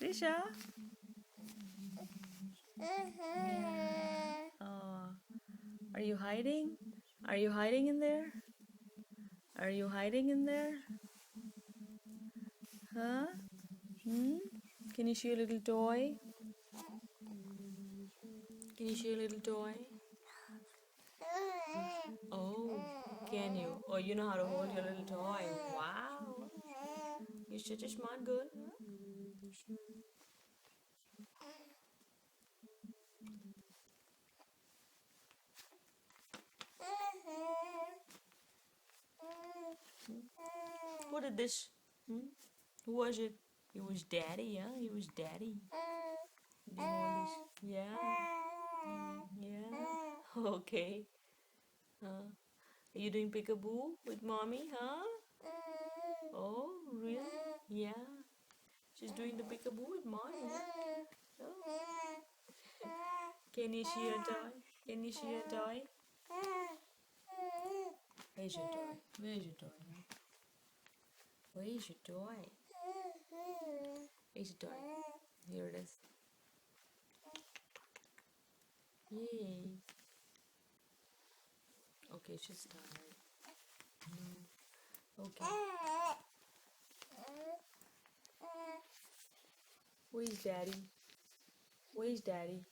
Trisha? Yeah. Oh, are you hiding? Are you hiding in there? Are you hiding in there? Huh? Hmm? Can you show your little toy? Can you show your little toy? Oh, can you? Oh, you know how to hold your little toy. Wow. You're such a smart girl. Who did this? Hmm? Who was it? It was Daddy, huh? It was Daddy. Doing all this. Yeah. Yeah. Okay. Are you doing peekaboo with mommy, huh? Oh, really? Yeah. She's doing the peekaboo with mommy. Huh? Oh. Can you see your toy? Can you see your toy? Where's your toy? Where's your toy? Huh? Where's your toy? Where's your toy? Here it is. Yay. Okay, she's tired. Okay. Where's daddy? Where's daddy?